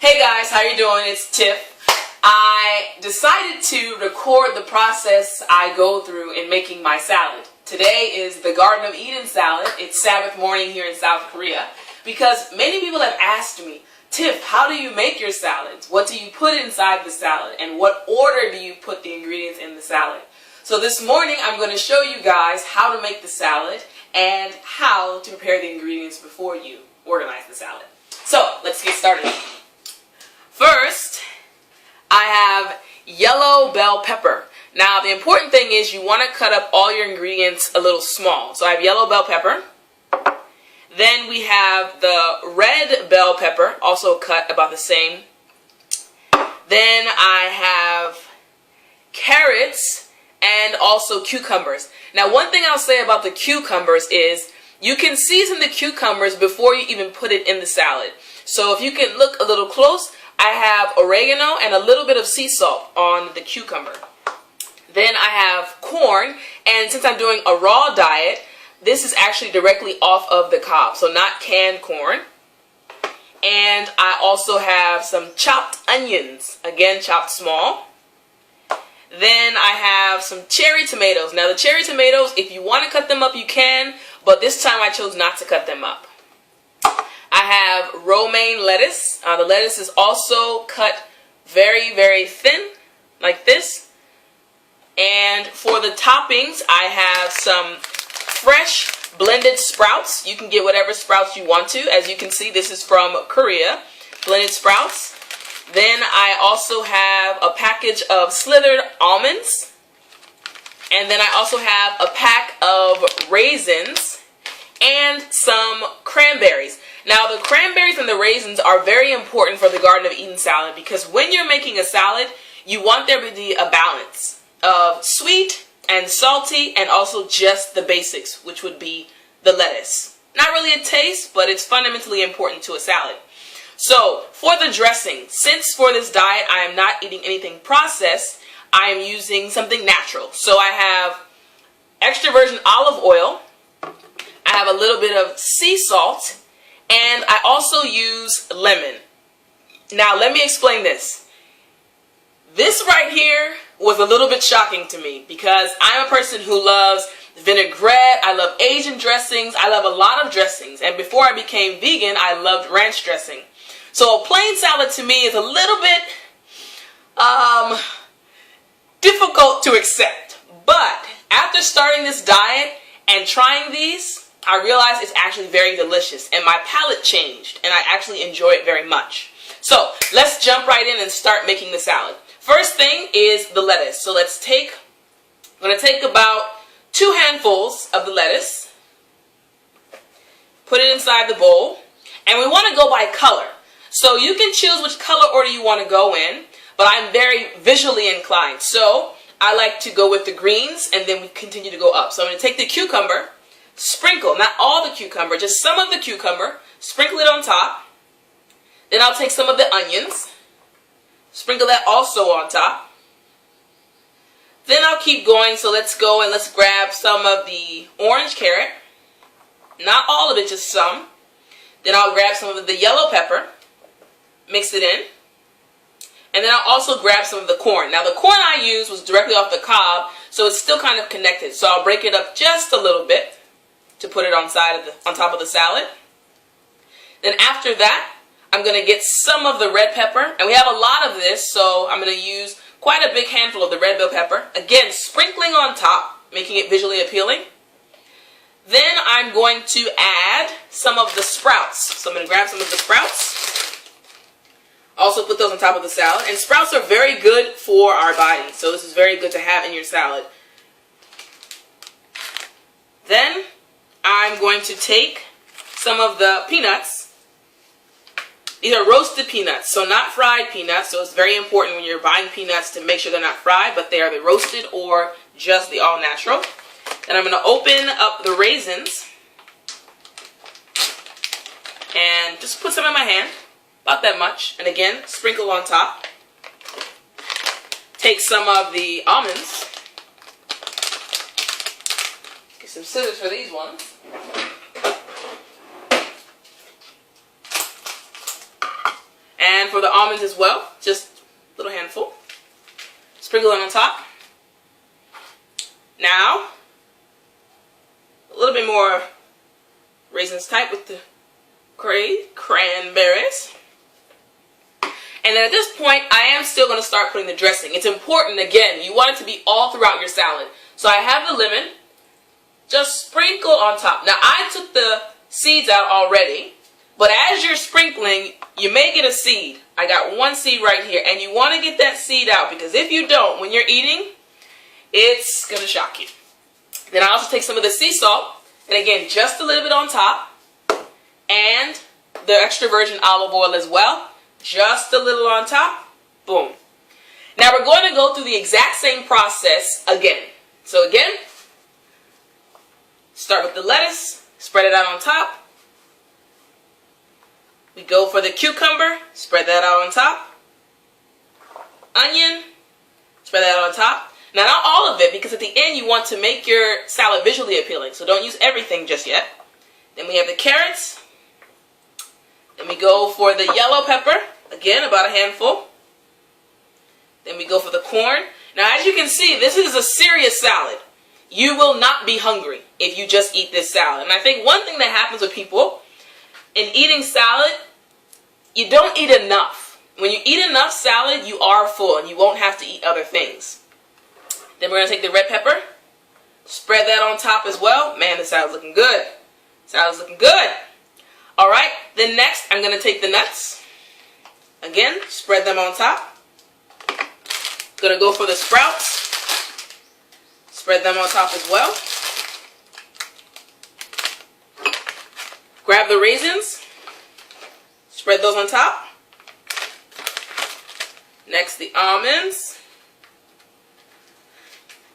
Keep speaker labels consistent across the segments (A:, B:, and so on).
A: Hey guys, how you doing? It's Tiff. I decided to record the process I go through in making my salad. Today is the Garden of Eden salad. It's Sabbath morning here in South Korea because many people have asked me, Tiff, how do you make your salads? What do you put inside the salad? And what order do you put the ingredients in the salad? So this morning I'm going to show you guys how to make the salad and how to prepare the ingredients before you organize the salad. So let's get started. First, I have yellow bell pepper. Now the important thing is you want to cut up all your ingredients a little small. So I have yellow bell pepper. Then we have the red bell pepper, also cut about the same. Then I have carrots and also cucumbers. Now one thing I'll say about the cucumbers is you can season the cucumbers before you even put it in the salad. So if you can look a little close, I have oregano and a little bit of sea salt on the cucumber. Then I have corn, and since I'm doing a raw diet, this is actually directly off of the cob, so not canned corn. And I also have some chopped onions, again chopped small. Then I have some cherry tomatoes. Now the cherry tomatoes, if you want to cut them up, you can, but this time I chose not to cut them up. I have romaine lettuce. The lettuce is also cut very, very thin, like this. And for the toppings, I have some fresh blended sprouts. You can get whatever sprouts you want to. As you can see, this is from Korea, blended sprouts. Then I also have a package of slithered almonds. And then I also have a pack of raisins and some cranberries. Now the cranberries and the raisins are very important for the Garden of Eden salad because when you're making a salad, you want there to be a balance of sweet and salty and also just the basics, which would be the lettuce. Not really a taste, but it's fundamentally important to a salad. So for the dressing, since for this diet I am not eating anything processed, I am using something natural. So I have extra virgin olive oil, I have a little bit of sea salt, and I also use lemon. Now let me explain this. This right here was a little bit shocking to me because I'm a person who loves vinaigrette, I love Asian dressings, I love a lot of dressings, and before I became vegan I loved ranch dressing. So a plain salad to me is a little bit difficult to accept. But after starting this diet and trying these, I realized it's actually very delicious and my palate changed and I actually enjoy it very much. So let's jump right in and start making the salad. First thing is the lettuce. So I'm going to take about 2 handfuls of the lettuce, put it inside the bowl, and we want to go by color. So you can choose which color order you want to go in, but I'm very visually inclined. So I like to go with the greens and then we continue to go up. So I'm going to take the cucumber, sprinkle, not all the cucumber, just some of the cucumber, sprinkle it on top. Then I'll take some of the onions, sprinkle that also on top. Then I'll keep going, so let's go and let's grab some of the orange carrot. Not all of it, just some. Then I'll grab some of the yellow pepper, mix it in. And then I'll also grab some of the corn. Now the corn I used was directly off the cob, so it's still kind of connected. So I'll break it up just a little bit to put it on top of the salad. Then after that, I'm going to get some of the red pepper, and we have a lot of this, so I'm going to use quite a big handful of the red bell pepper. Again, sprinkling on top, making it visually appealing. Then I'm going to add some of the sprouts. So I'm going to grab some of the sprouts. Also put those on top of the salad. And sprouts are very good for our body, so this is very good to have in your salad. Then I'm going to take some of the peanuts. These are roasted peanuts, so not fried peanuts, so it's very important when you're buying peanuts to make sure they're not fried, but they are the roasted or just the all-natural. Then I'm going to open up the raisins and just put some in my hand, about that much, and again, sprinkle on top. Take some of the almonds, get some scissors for these ones. And for the almonds as well, just a little handful. Sprinkle it on top. Now, a little bit more raisins type with the cranberries. And then at this point, I am still going to start putting the dressing. It's important, again, you want it to be all throughout your salad. So I have the lemon, just sprinkle on top. Now I took the seeds out already, but as you're sprinkling, you may get a seed. I got one seed right here, and you want to get that seed out, because if you don't, when you're eating, it's going to shock you. Then I also take some of the sea salt, and again, just a little bit on top, and the extra virgin olive oil as well, just a little on top, boom. Now we're going to go through the exact same process again. So again, start with the lettuce, spread it out on top. We go for the cucumber, spread that out on top. Onion, spread that out on top. Now not all of it, because at the end you want to make your salad visually appealing, so don't use everything just yet. Then we have the carrots. Then we go for the yellow pepper, again about a handful. Then we go for the corn. Now as you can see, this is a serious salad. You will not be hungry if you just eat this salad. And I think one thing that happens with people in eating salad, you don't eat enough. When you eat enough salad, you are full and you won't have to eat other things. Then we're going to take the red pepper, spread that on top as well. Man, the salad's looking good. Salad's looking good. Alright, then next I'm going to take the nuts. Again, spread them on top. Going to go for the sprouts. Spread them on top as well. Grab the raisins. Spread those on top. Next, the almonds.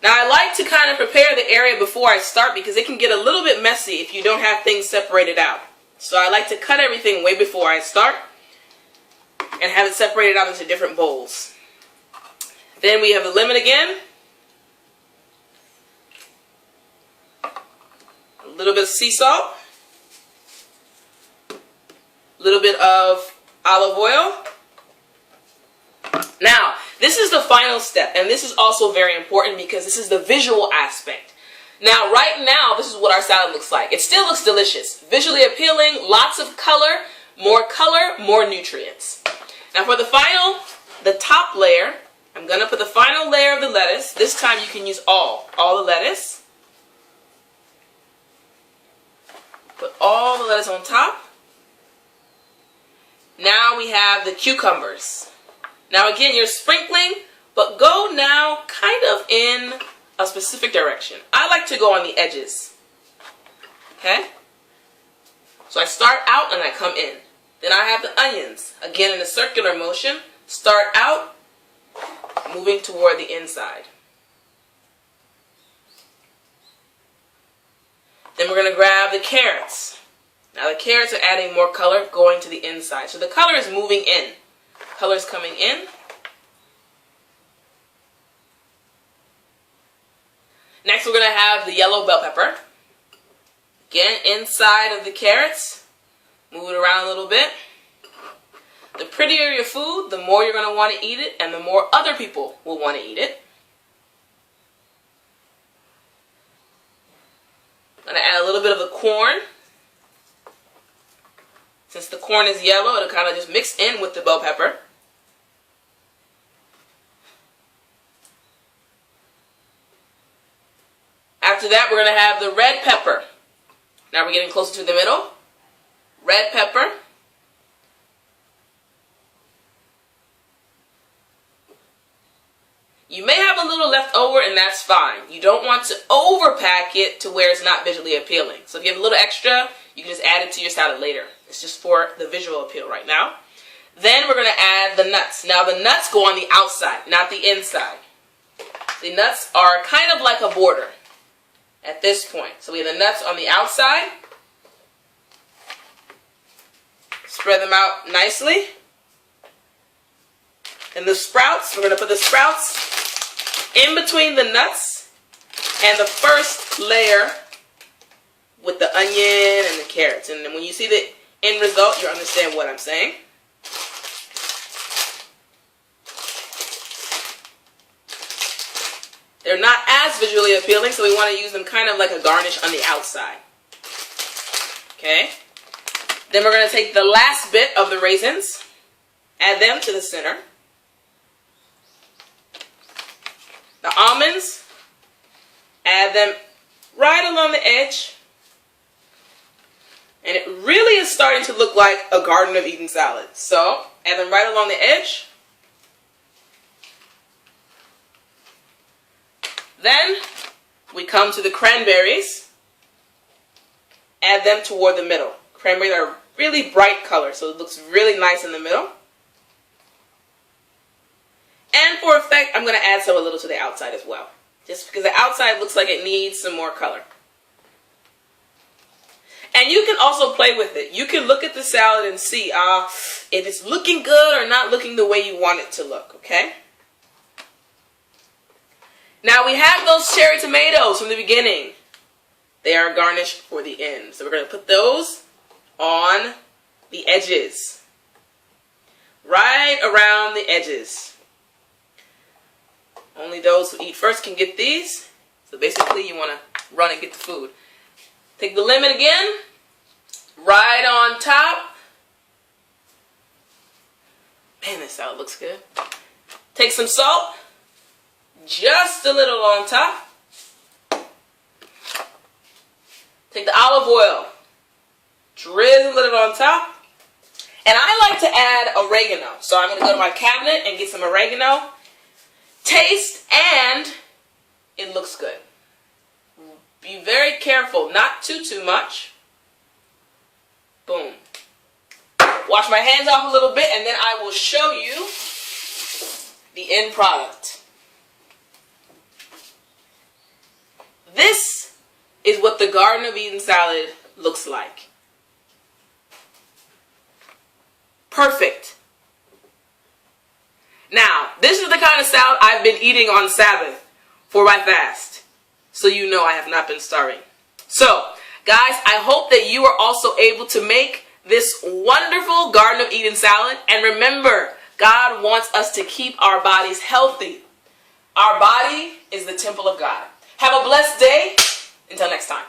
A: Now I like to kind of prepare the area before I start, because it can get a little bit messy if you don't have things separated out. So I like to cut everything way before I start and have it separated out into different bowls. Then we have the lemon again. A little bit of sea salt. A little bit of olive oil. Now, this is the final step, and this is also very important because this is the visual aspect. Now, right now, this is what our salad looks like. It still looks delicious. Visually appealing, lots of color, more nutrients. Now for the top layer, I'm going to put the final layer of the lettuce. This time you can use all the lettuce. Put all the lettuce on top. Now we have the cucumbers. Now again, you're sprinkling, but go now kind of in a specific direction. I like to go on the edges. Okay? So I start out and I come in. Then I have the onions. Again, in a circular motion. Start out, moving toward the inside. Then we're going to grab the carrots. Now the carrots are adding more color, going to the inside. So the color is moving in. Color is coming in. Next we're going to have the yellow bell pepper. Again, inside of the carrots. Move it around a little bit. The prettier your food, the more you're going to want to eat it, and the more other people will want to eat it. I'm going to add a little bit of the corn. Since the corn is yellow, it'll kind of just mix in with the bell pepper. After that, we're going to have the red pepper. Now we're getting closer to the middle. Red pepper. You may have a little left over, and that's fine. You don't want to overpack it to where it's not visually appealing. So if you have a little extra, you can just add it to your salad later. It's just for the visual appeal right now. Then we're going to add the nuts. Now the nuts go on the outside, not the inside. The nuts are kind of like a border at this point. So we have the nuts on the outside. Spread them out nicely. And the sprouts, we're going to put the sprouts in between the nuts and the first layer with the onion and the carrots. And then when you see the end result, you'll understand what I'm saying. They're not as visually appealing, so we want to use them kind of like a garnish on the outside. Okay? Then we're going to take the last bit of the raisins, add them to the center. The almonds, add them right along the edge. And it really is starting to look like a Garden of Eden salad. So, add them right along the edge. Then, we come to the cranberries. Add them toward the middle. Cranberries are a really bright color, so it looks really nice in the middle. And for effect, I'm going to add some a little to the outside as well. Just because the outside looks like it needs some more color. And you can also play with it. You can look at the salad and see if it's looking good or not looking the way you want it to look, okay? Now we have those cherry tomatoes from the beginning. They are garnished for the end. So we're going to put those on the edges. Right around the edges. Only those who eat first can get these. So basically you want to run and get the food. Take the lemon again. Right on top. Man, this salad looks good. Take some salt. Just a little on top. Take the olive oil. Drizzle it on top. And I like to add oregano. So I'm going to go to my cabinet and get some oregano. Taste, and it looks good. Be very careful, not too much. Boom. Wash my hands off a little bit, and then I will show you the end product. This is what the Garden of Eden salad looks like. Perfect. Now, this is the kind of salad I've been eating on Sabbath for my fast. So you know I have not been starving. So, guys, I hope that you are also able to make this wonderful Garden of Eden salad. And remember, God wants us to keep our bodies healthy. Our body is the temple of God. Have a blessed day. Until next time.